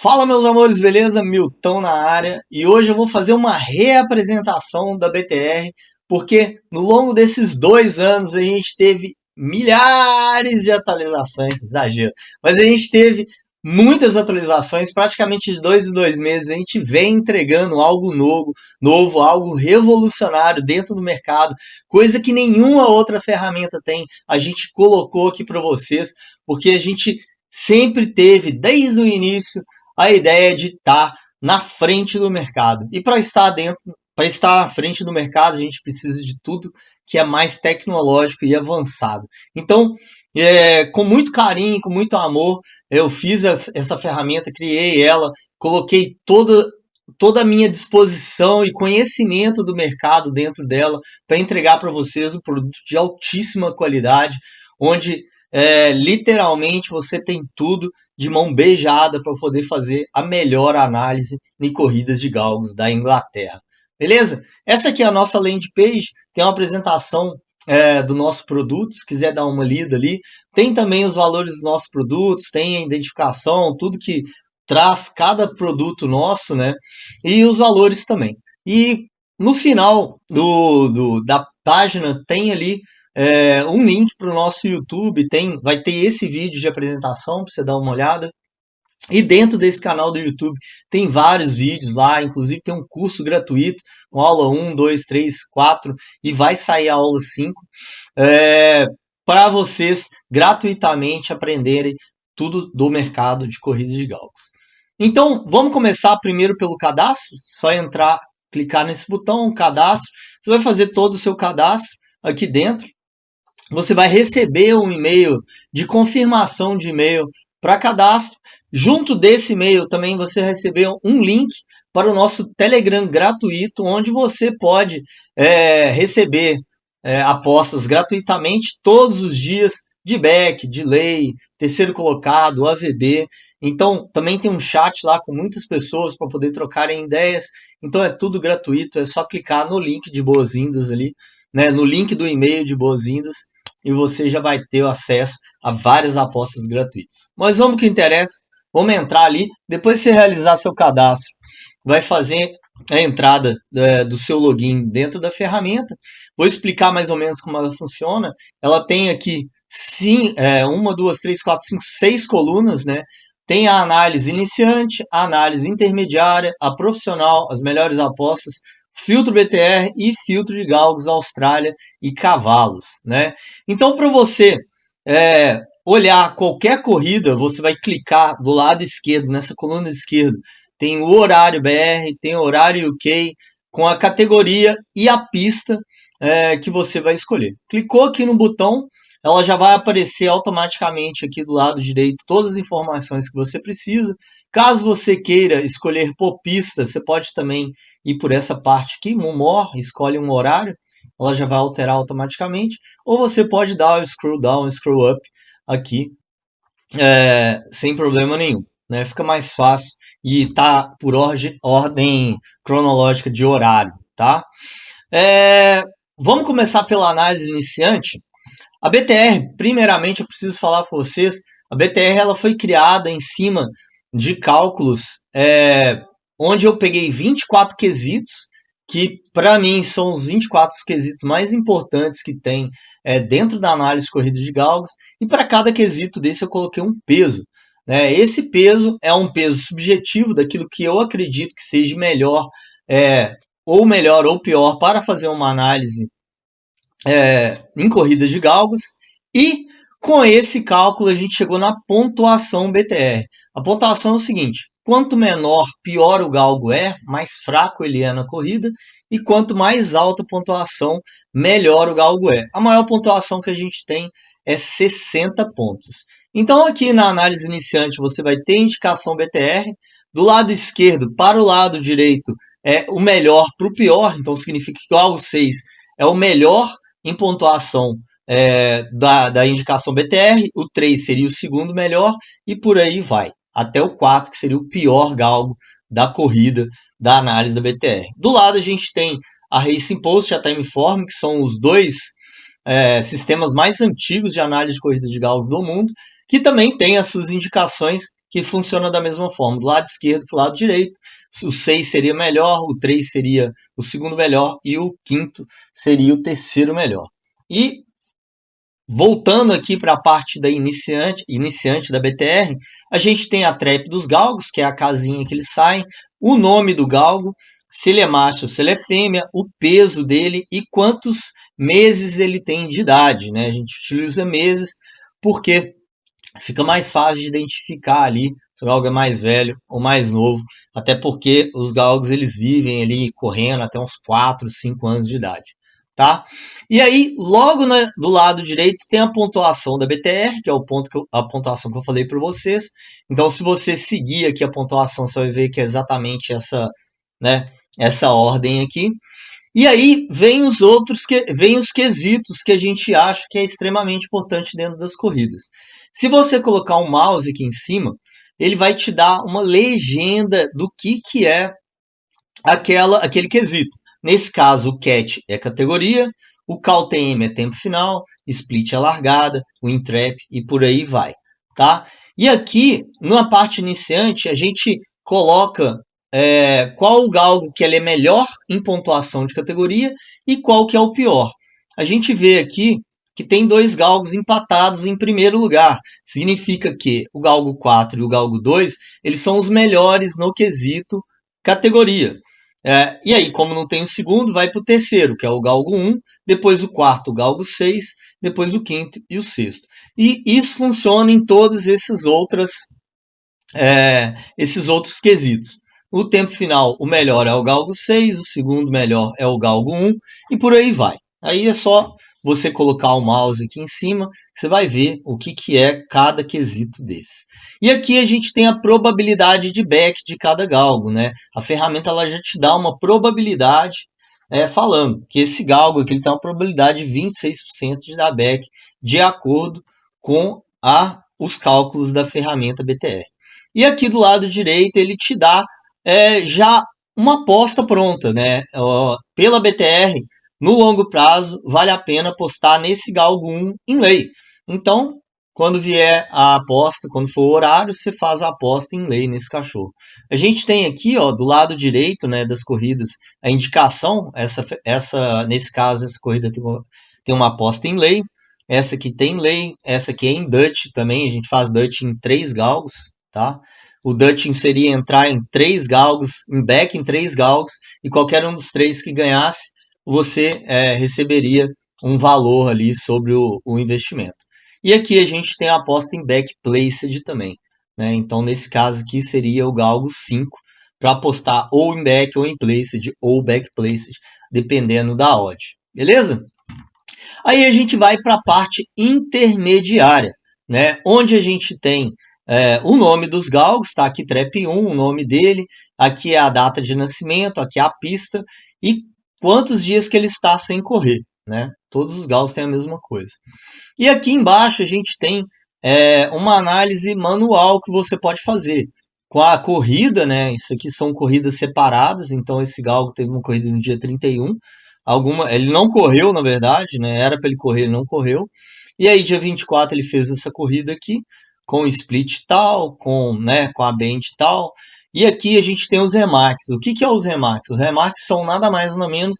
Fala, meus amores, beleza? Milton na área, e hoje eu vou fazer uma reapresentação da BTR, porque no longo desses 2 anos a gente teve milhares de atualizações, exagero, mas a gente teve muitas atualizações, praticamente de 2 em 2 meses a gente vem entregando algo novo, algo revolucionário dentro do mercado, coisa que nenhuma outra ferramenta tem. A gente colocou aqui para vocês, porque a gente sempre teve, desde o início, a ideia de estar na frente do mercado. E para estar à frente do mercado, a gente precisa de tudo que é mais tecnológico e avançado. Então, com muito carinho, com muito amor, eu fiz essa ferramenta, criei ela, coloquei toda a minha disposição e conhecimento do mercado dentro dela para entregar para vocês um produto de altíssima qualidade, onde literalmente você tem tudo de mão beijada para poder fazer a melhor análise em corridas de galgos da Inglaterra. Beleza? Essa aqui é a nossa landing page, tem uma apresentação do nosso produto, se quiser dar uma lida ali. Tem também os valores dos nossos produtos, tem a identificação, tudo que traz cada produto nosso, né? E os valores também. E no final da página tem ali um link para o nosso YouTube, vai ter esse vídeo de apresentação para você dar uma olhada. E dentro desse canal do YouTube tem vários vídeos lá, inclusive tem um curso gratuito com aula 1, 2, 3, 4 e vai sair a aula 5 para vocês gratuitamente aprenderem tudo do mercado de corridas de galgos. Então, vamos começar primeiro pelo cadastro, só entrar, clicar nesse botão, cadastro, você vai fazer todo o seu cadastro aqui dentro. Você vai receber um e-mail de confirmação de e-mail para cadastro. Junto desse e-mail também você recebeu um link para o nosso Telegram gratuito, onde você pode receber apostas gratuitamente todos os dias de back, de lei, terceiro colocado, AVB. Então também tem um chat lá com muitas pessoas para poder trocarem ideias. Então é tudo gratuito, é só clicar no link de boas-vindas ali, né, no link do e-mail de boas-vindas, e você já vai ter acesso a várias apostas gratuitas. Mas vamos ao que interessa, vamos entrar ali, depois que você realizar seu cadastro, vai fazer a entrada do seu login dentro da ferramenta. Vou explicar mais ou menos como ela funciona. Ela tem aqui 1, 2, 3, 4, 5, 6 colunas, né? Tem a análise iniciante, a análise intermediária, a profissional, as melhores apostas, filtro BTR e filtro de galgos Austrália e cavalos, né? Então, para você olhar qualquer corrida, você vai clicar do lado esquerdo, nessa coluna esquerda, tem o horário BR, tem o horário UK, com a categoria e a pista que você vai escolher. Clicou aqui no botão, ela já vai aparecer automaticamente aqui do lado direito todas as informações que você precisa. Caso você queira escolher por pista, você pode também ir por essa parte aqui, More, escolhe um horário, ela já vai alterar automaticamente. Ou você pode dar o scroll down, scroll up aqui, sem problema nenhum, né? Fica mais fácil e tá por ordem cronológica de horário, tá? Vamos começar pela análise iniciante. A BTR, primeiramente eu preciso falar para vocês, a BTR ela foi criada em cima de cálculos onde eu peguei 24 quesitos, que para mim são os 24 quesitos mais importantes que tem dentro da análise de corrida de galgos, e para cada quesito desse eu coloquei um peso. Né? Esse peso é um peso subjetivo daquilo que eu acredito que seja melhor ou pior para fazer uma análise em corridas de galgos, e com esse cálculo a gente chegou na pontuação BTR. A pontuação é o seguinte: quanto menor, pior o galgo mais fraco ele é na corrida, e quanto mais alta a pontuação, melhor o galgo é. A maior pontuação que a gente tem é 60 pontos. Então aqui na análise iniciante você vai ter indicação BTR, do lado esquerdo para o lado direito é o melhor para o pior, então significa que o galgo 6 é o melhor em pontuação da indicação BTR, o 3 seria o segundo melhor, e por aí vai, até o 4, que seria o pior galgo da corrida da análise da BTR. Do lado a gente tem a Racing Post e a Timeform, que são os dois sistemas mais antigos de análise de corridas de galgos do mundo, que também tem as suas indicações que funcionam da mesma forma, do lado esquerdo para o lado direito. O 6 seria melhor, o 3 seria o segundo melhor e o quinto seria o terceiro melhor. E voltando aqui para a parte da iniciante da BTR, a gente tem a trap dos galgos, que é a casinha que eles saem, o nome do galgo, se ele é macho ou se ele é fêmea, o peso dele e quantos meses ele tem de idade, né? A gente utiliza meses porque fica mais fácil de identificar ali se o galgo é mais velho ou mais novo, até porque os galgos eles vivem ali correndo até uns 4, 5 anos de idade. Tá? E aí, logo do lado direito tem a pontuação da BTR, que é a pontuação que eu falei para vocês. Então, se você seguir aqui a pontuação, você vai ver que é exatamente essa, né, essa ordem aqui. E aí vem os quesitos que a gente acha que é extremamente importante dentro das corridas. Se você colocar um mouse aqui em cima, ele vai te dar uma legenda do que é aquele quesito. Nesse caso, o CAT é categoria, o CalTM é tempo final, Split é largada, o Intrap e por aí vai, tá? E aqui, na parte iniciante, a gente coloca qual o galgo que ele é melhor em pontuação de categoria e qual que é o pior. A gente vê aqui que tem dois galgos empatados em primeiro lugar. Significa que o galgo 4 e o galgo 2, eles são os melhores no quesito categoria. E aí, como não tem o segundo, vai para o terceiro, que é o galgo 1, depois o quarto, o galgo 6, depois o quinto e o sexto. E isso funciona em todos esses outros quesitos. O tempo final, o melhor é o galgo 6, o segundo melhor é o galgo 1, e por aí vai. Aí é só você colocar o mouse aqui em cima, você vai ver o que é cada quesito desse. E aqui a gente tem a probabilidade de back de cada galgo, né? A ferramenta ela já te dá uma probabilidade falando que esse galgo aqui ele tem uma probabilidade de 26% de dar back de acordo com os cálculos da ferramenta BTR. E aqui do lado direito ele te dá já uma aposta pronta, né? Pela BTR, no longo prazo, vale a pena apostar nesse galgo 1 em lei. Então, quando vier a aposta, quando for o horário, você faz a aposta em lei nesse cachorro. A gente tem aqui, ó, do lado direito, né, das corridas, a indicação, nesse caso, essa corrida tem uma aposta em lei, essa aqui tem lei, essa aqui é em Dutch também, a gente faz Dutch em 3 galgos, tá? O Dutch seria entrar em 3 galgos, em back em 3 galgos, e qualquer um dos 3 que ganhasse, você receberia um valor ali sobre o investimento. E aqui a gente tem a aposta em back placed também, né? Então, nesse caso aqui seria o galgo 5, para apostar ou em back ou em placed, ou back placed, dependendo da odd. Beleza? Aí a gente vai para a parte intermediária, né? Onde a gente tem o nome dos galgos, tá? Aqui Trap 1, o nome dele, aqui é a data de nascimento, aqui é a pista e quantos dias que ele está sem correr, né? Todos os galgos têm a mesma coisa. E aqui embaixo a gente tem uma análise manual que você pode fazer. Com a corrida, né? Isso aqui são corridas separadas, então esse galgo teve uma corrida no dia 31. Ele não correu, na verdade, né? Era para ele correr, ele não correu. E aí, dia 24, ele fez essa corrida aqui, com o split tal, com a band tal. E aqui a gente tem os remarks. O que é os remarks? Os remarks são nada mais nada menos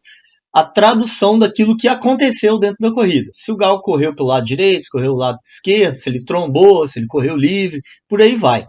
a tradução daquilo que aconteceu dentro da corrida. Se o galgo correu pelo lado direito, se correu pelo lado esquerdo, se ele trombou, se ele correu livre, por aí vai.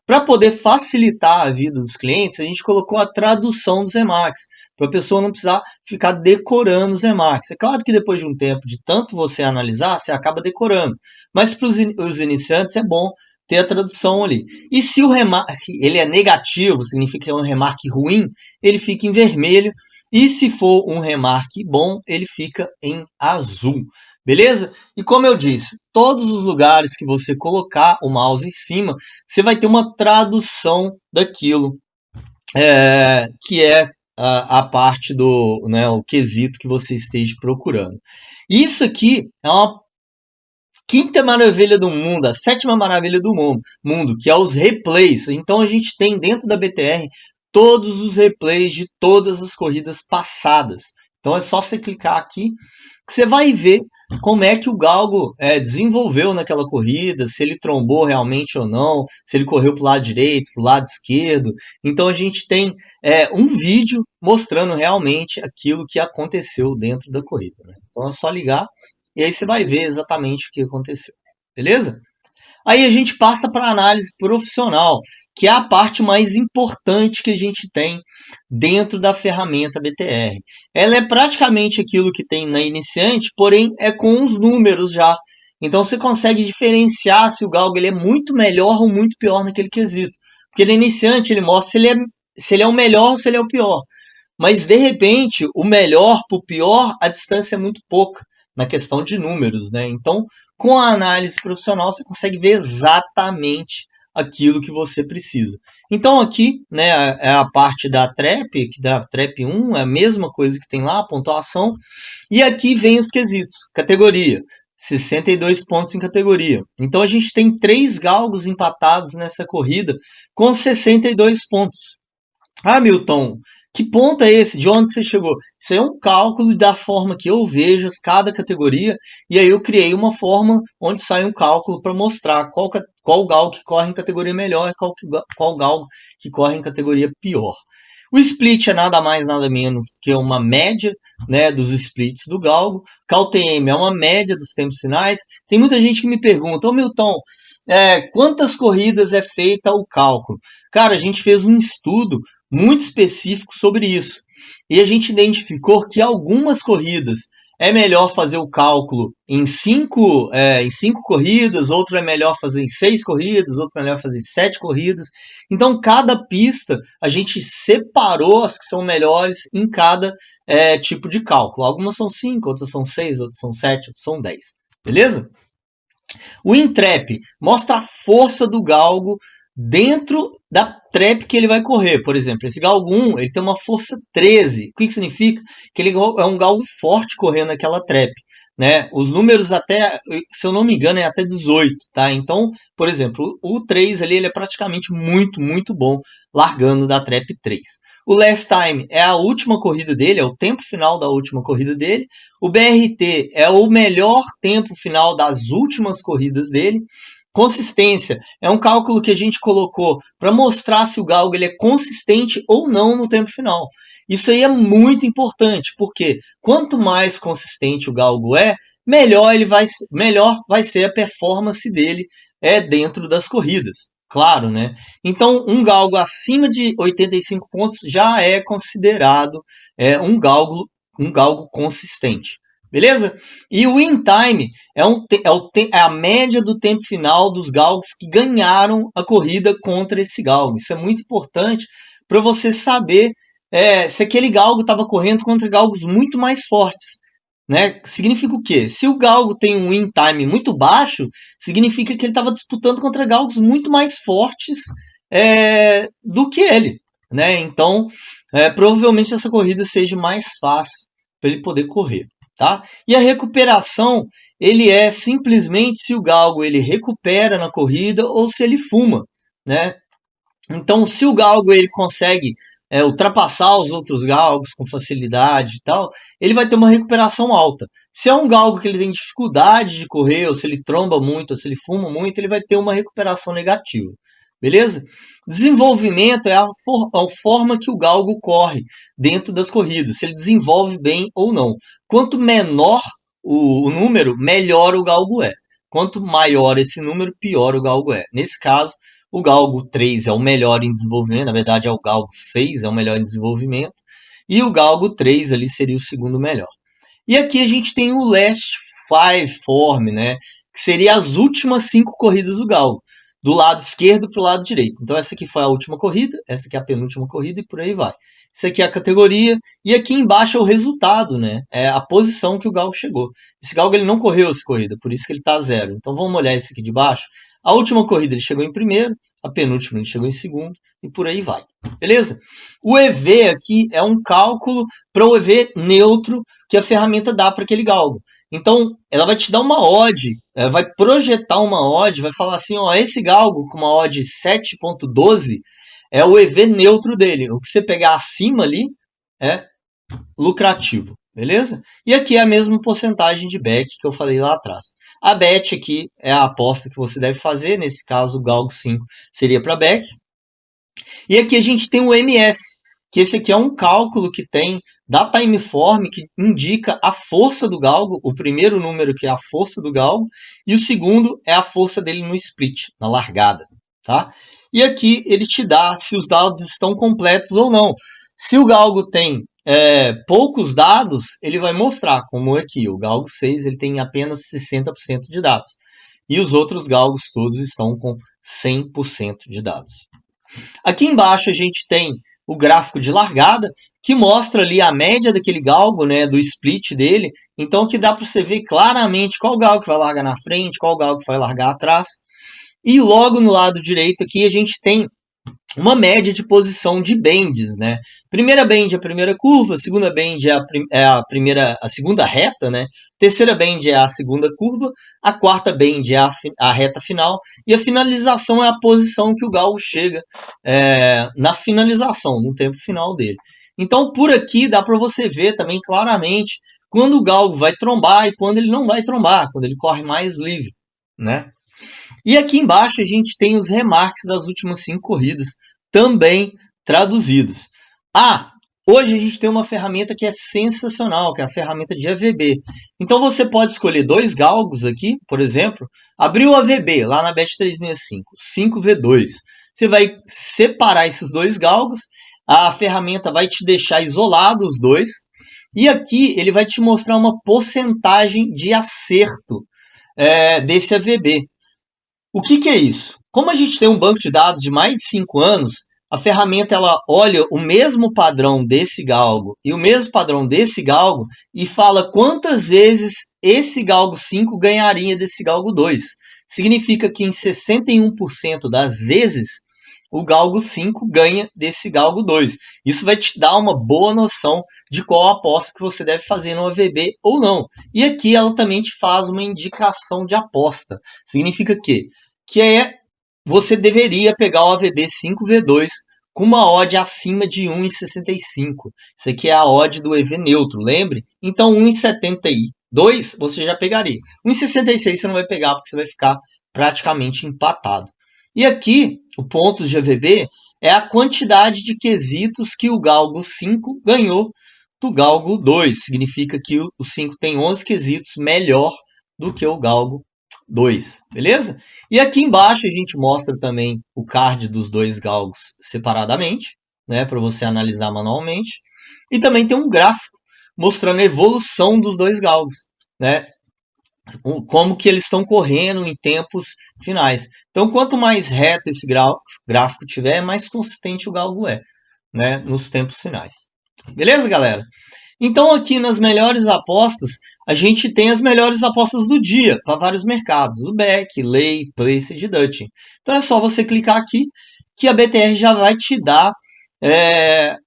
Para poder facilitar a vida dos clientes, a gente colocou a tradução dos remarks, para a pessoa não precisar ficar decorando os remarks. É claro que depois de um tempo de tanto você analisar, você acaba decorando. Mas para os iniciantes é bom ter a tradução ali. E se o remark ele é negativo, significa que é um remark ruim, ele fica em vermelho. E se for um remark bom, ele fica em azul. Beleza? E como eu disse, todos os lugares que você colocar o mouse em cima, você vai ter uma tradução daquilo que é a parte do, o quesito que você esteja procurando. Isso aqui é uma quinta maravilha do mundo, a sétima maravilha do mundo, que é os replays. Então a gente tem dentro da BTR todos os replays de todas as corridas passadas. Então é só você clicar aqui que você vai ver como é que o galgo desenvolveu naquela corrida, se ele trombou realmente ou não, se ele correu para o lado direito, para o lado esquerdo. Então a gente tem um vídeo mostrando realmente aquilo que aconteceu dentro da corrida, né? Então é só ligar e aí você vai ver exatamente o que aconteceu, beleza? Aí a gente passa para a análise profissional, que é a parte mais importante que a gente tem dentro da ferramenta BTR. Ela é praticamente aquilo que tem na iniciante, porém é com os números já. Então você consegue diferenciar se o galgo ele é muito melhor ou muito pior naquele quesito. Porque no iniciante ele mostra se ele é o melhor ou se ele é o pior. Mas de repente, o melhor para o pior, a distância é muito pouca na questão de números, né? Então, com a análise profissional, você consegue ver exatamente aquilo que você precisa. Então, aqui, né, é a parte da trap, que da trap 1, é a mesma coisa que tem lá, a pontuação. E aqui vem os quesitos, categoria. 62 pontos em categoria. Então, a gente tem 3 galgos empatados nessa corrida com 62 pontos. Ah, Milton, que ponto é esse? De onde você chegou? Isso aí é um cálculo da forma que eu vejo cada categoria, e aí eu criei uma forma onde sai um cálculo para mostrar qual galgo que corre em categoria melhor e qual galgo que corre em categoria pior. O split é nada mais, nada menos que uma média, né, dos splits do galgo. KTM é uma média dos tempos finais. Tem muita gente que me pergunta, ô Milton, quantas corridas é feita o cálculo? Cara, a gente fez um estudo muito específico sobre isso. E a gente identificou que algumas corridas é melhor fazer o cálculo em 5 corridas, outro é melhor fazer em 6 corridas, outro é melhor fazer em 7 corridas. Então, cada pista a gente separou as que são melhores em cada tipo de cálculo. Algumas são 5, outras são 6, outras são 7, outras são 10. Beleza? O Intrep mostra a força do galgo dentro da trap que ele vai correr. Por exemplo, esse galgo 1 ele tem uma força 13. O que significa? Que ele é um galgo forte correndo naquela trap. Né? Os números até, se eu não me engano, é até 18, tá? Então, por exemplo, o 3 ali ele é praticamente muito, muito bom largando da trap 3. O last time é a última corrida dele, é o tempo final da última corrida dele. O BRT é o melhor tempo final das últimas corridas dele. Consistência é um cálculo que a gente colocou para mostrar se o galgo ele é consistente ou não no tempo final. Isso aí é muito importante, porque quanto mais consistente o galgo é, melhor vai ser a performance dele dentro das corridas. Claro, né? Então, um galgo acima de 85 pontos já é considerado um galgo consistente. Beleza? E o win time é a média do tempo final dos galgos que ganharam a corrida contra esse galgo. Isso é muito importante para você saber se aquele galgo estava correndo contra galgos muito mais fortes. Né? Significa o quê? Se o galgo tem um win time muito baixo, significa que ele estava disputando contra galgos muito mais fortes do que ele. Né? Então, provavelmente essa corrida seja mais fácil para ele poder correr. Tá? E a recuperação, ele é simplesmente se o galgo ele recupera na corrida ou se ele fuma. Né? Então, se o galgo ele consegue ultrapassar os outros galgos com facilidade e tal, ele vai ter uma recuperação alta. Se é um galgo que ele tem dificuldade de correr, ou se ele tromba muito, ou se ele fuma muito, ele vai ter uma recuperação negativa. Beleza? Desenvolvimento é a forma que o galgo corre dentro das corridas, se ele desenvolve bem ou não. Quanto menor o número, melhor o galgo é. Quanto maior esse número, pior o galgo é. Nesse caso, o galgo 3 é o melhor em desenvolvimento, na verdade é o galgo 6 é o melhor em desenvolvimento, e o galgo 3 ali seria o segundo melhor. E aqui a gente tem o last 5 form, né, que seria as últimas 5 corridas do galgo, do lado esquerdo para o lado direito. Então essa aqui foi a última corrida, essa aqui é a penúltima corrida e por aí vai. Isso aqui é a categoria e aqui embaixo é o resultado, né? É a posição que o galgo chegou. Esse galgo ele não correu essa corrida, por isso que ele está a 0. Então vamos olhar esse aqui de baixo. A última corrida ele chegou em primeiro, a penúltima ele chegou em segundo e por aí vai. Beleza? O EV aqui é um cálculo para o EV neutro que a ferramenta dá para aquele galgo. Então, ela vai te dar uma odd, vai projetar uma odd, vai falar assim, ó, esse galgo com uma odd 7.12 é o EV neutro dele. O que você pegar acima ali é lucrativo. beleza? E aqui é a mesma porcentagem de back que eu falei lá atrás. A bet aqui é a aposta que você deve fazer, nesse caso o galgo 5 seria para back. E aqui a gente tem o MS, que esse aqui é um cálculo que tem da Timeform, que indica a força do galgo, o primeiro número que é a força do galgo, e o segundo é a força dele no split, na largada, tá? E aqui ele te dá se os dados estão completos ou não. Se o galgo tem poucos dados, ele vai mostrar, como aqui, o galgo 6 ele tem apenas 60% de dados. E os outros galgos todos estão com 100% de dados. Aqui embaixo a gente tem o gráfico de largada, que mostra ali a média daquele galgo, né, do split dele. Então que dá para você ver claramente qual galgo que vai largar na frente, qual galgo que vai largar atrás. E logo no lado direito aqui a gente tem uma média de posição de bands, né? Primeira band é a primeira curva, segunda band é a segunda reta, né? Terceira band é a segunda curva, a quarta band é a reta final e a finalização é a posição que o galgo chega na finalização, no tempo final dele. Então por aqui dá para você ver também claramente quando o galgo vai trombar e quando ele não vai trombar, quando ele corre mais livre, né? E aqui embaixo a gente tem os remarques das últimas 5 corridas, também traduzidos. Hoje a gente tem uma ferramenta que é sensacional, que é a ferramenta de AVB. Então você pode escolher 2 galgos aqui, por exemplo, abrir o AVB lá na Bet365, 5V2. Você vai separar esses 2 galgos, a ferramenta vai te deixar isolado os dois, e aqui ele vai te mostrar uma porcentagem de acerto desse AVB. O que é isso? Como a gente tem um banco de dados de mais de 5 anos, a ferramenta ela olha o mesmo padrão desse galgo e o mesmo padrão desse galgo e fala quantas vezes esse galgo 5 ganharia desse galgo 2. Significa que em 61% das vezes o galgo 5 ganha desse galgo 2. Isso vai te dar uma boa noção de qual aposta que você deve fazer no AVB ou não. E aqui ela também te faz uma indicação de aposta. Significa que você deveria pegar o AVB 5V2 com uma odd acima de 1,65. Isso aqui é a odd do EV neutro, lembre? Então 1,72 você já pegaria. 1,66 você não vai pegar porque você vai ficar praticamente empatado. E aqui, o pontos de AVB é a quantidade de quesitos que o galgo 5 ganhou do galgo 2. Significa que o 5 tem 11 quesitos melhor do que o galgo 2, beleza? E aqui embaixo a gente mostra também o card dos 2 galgos separadamente, né, para você analisar manualmente. E também tem um gráfico mostrando a evolução dos 2 galgos, né? Como que eles estão correndo em tempos finais. Então, quanto mais reto esse gráfico tiver, mais consistente o galgo é, né, nos tempos finais. Beleza, galera? Então, aqui nas melhores apostas, a gente tem as melhores apostas do dia para vários mercados, o Back, Lay, Placed e Dutch. Então, é só você clicar aqui que a BTR já vai te dar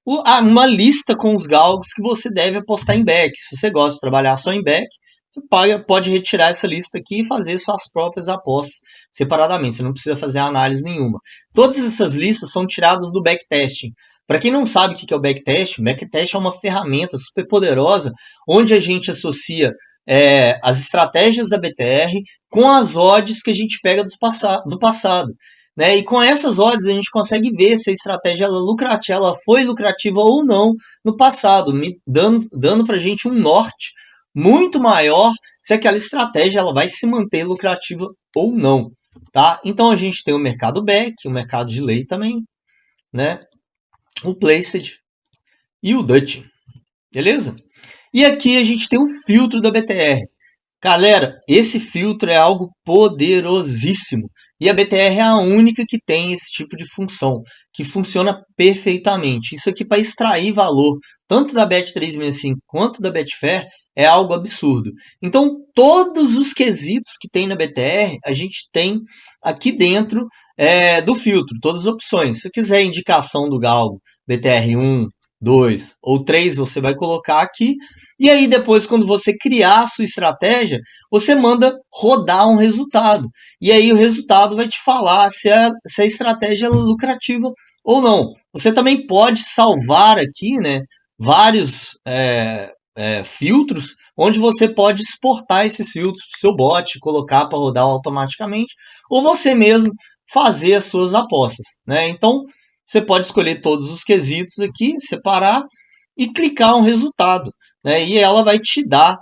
uma lista com os galgos que você deve apostar em Back. Se você gosta de trabalhar só em Back, você pode retirar essa lista aqui e fazer suas próprias apostas separadamente. Você não precisa fazer análise nenhuma. Todas essas listas são tiradas do backtesting. Para quem não sabe o que é o backtesting é uma ferramenta super poderosa onde a gente associa as estratégias da BTR com as odds que a gente pega do passado. Né? E com essas odds a gente consegue ver se a estratégia ela foi lucrativa ou não no passado, dando para a gente um norte muito maior se aquela estratégia ela vai se manter lucrativa ou não. Tá? Então a gente tem o mercado back, o mercado de lei também, né? O placed e o Dutch. Beleza? E aqui a gente tem o filtro da BTR. Galera, esse filtro é algo poderosíssimo. E a BTR é a única que tem esse tipo de função, que funciona perfeitamente. Isso aqui para extrair valor, tanto da Bet365 quanto da Betfair, é algo absurdo. Então, todos os quesitos que tem na BTR, a gente tem aqui dentro do filtro, todas as opções. Se você quiser indicação do galgo, BTR1, 2 ou 3, você vai colocar aqui. E aí, depois, quando você criar a sua estratégia, você manda rodar um resultado. E aí, o resultado vai te falar se a estratégia é lucrativa ou não. Você também pode salvar aqui, né, vários filtros, onde você pode exportar esses filtros para o seu bot, colocar para rodar automaticamente, ou você mesmo fazer as suas apostas, né? Então, você pode escolher todos os quesitos aqui, separar e clicar um resultado, né? E ela vai te dar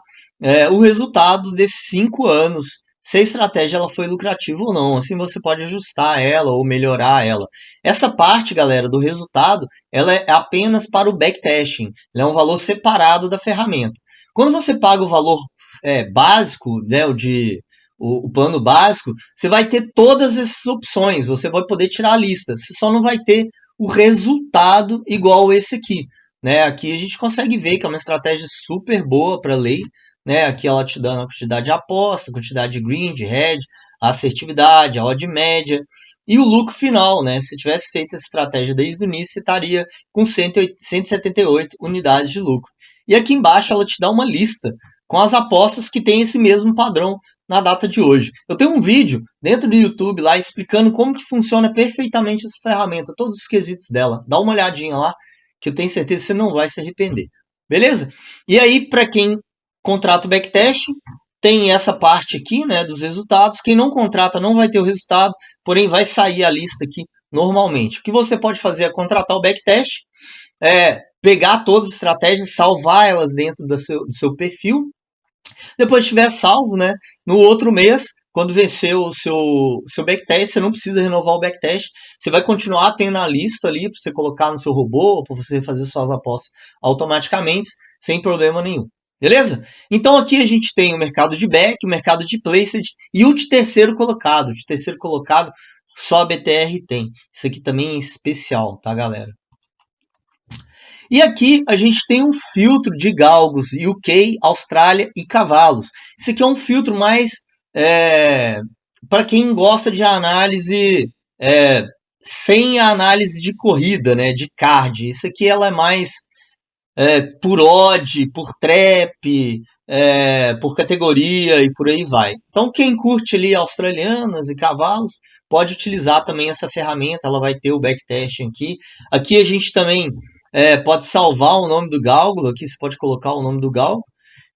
o resultado desses 5 anos, se a estratégia ela foi lucrativa ou não. Assim você pode ajustar ela ou melhorar ela. Essa parte, galera, do resultado, ela é apenas para o backtesting. Ela é um valor separado da ferramenta. Quando você paga o valor básico, né, o plano básico, você vai ter todas essas opções. Você vai poder tirar a lista. Você só não vai ter o resultado igual esse aqui. Né? Aqui a gente consegue ver que é uma estratégia super boa para lei. Né? Aqui ela te dá a quantidade de aposta, quantidade de green, de red, a assertividade, a odd média e o lucro final. Né? Se tivesse feito essa estratégia desde o início, você estaria com 178 unidades de lucro. E aqui embaixo ela te dá uma lista com as apostas que tem esse mesmo padrão na data de hoje. Eu tenho um vídeo dentro do YouTube lá explicando como que funciona perfeitamente essa ferramenta, todos os quesitos dela. Dá uma olhadinha lá, que eu tenho certeza que você não vai se arrepender. Beleza? E aí, para quem contrata o backtest, tem essa parte aqui, né, dos resultados. Quem não contrata não vai ter o resultado, porém vai sair a lista aqui normalmente. O que você pode fazer é contratar o backtest, pegar todas as estratégias, salvar elas dentro do seu perfil. Depois de tiver salvo, né, no outro mês, quando vencer o seu backtest, você não precisa renovar o backtest. Você vai continuar tendo a lista ali para você colocar no seu robô, para você fazer suas apostas automaticamente, sem problema nenhum. Beleza? Então aqui a gente tem o mercado de back, o mercado de placed e o de terceiro colocado. O de terceiro colocado só a BTR tem. Isso aqui também é especial, tá, galera? E aqui a gente tem um filtro de galgos, UK, Austrália e cavalos. Esse aqui é um filtro mais para quem gosta de análise sem a análise de corrida, né, de card. Isso aqui ela é mais por odd, por trap, por categoria e por aí vai. Então quem curte ali australianas e cavalos pode utilizar também essa ferramenta, ela vai ter o backtesting aqui. Aqui a gente também pode salvar o nome do galgo, aqui você pode colocar o nome do galgo.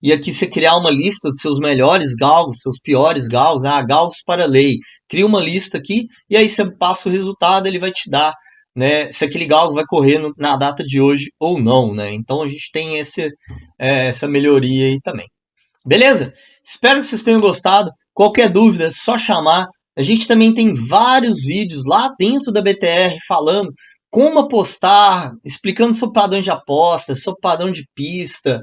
E aqui você criar uma lista dos seus melhores galgos, seus piores galgos, galgos para lei. Cria uma lista aqui e aí você passa o resultado, ele vai te dar, né, se aquele galgo vai correr na data de hoje ou não, né? Então a gente tem essa melhoria aí também. Beleza? Espero que vocês tenham gostado. Qualquer dúvida, é só chamar. A gente também tem vários vídeos lá dentro da BTR falando como apostar, explicando sobre padrões de aposta, sobre padrão de pista,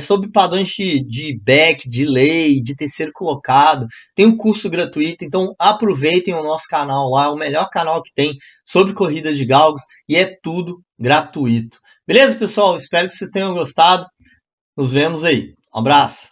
sobre padrões de back, de lei, de terceiro colocado. Tem um curso gratuito, então aproveitem o nosso canal lá, o melhor canal que tem sobre corridas de galgos, e é tudo gratuito. Beleza, pessoal? Espero que vocês tenham gostado. Nos vemos aí. Um abraço.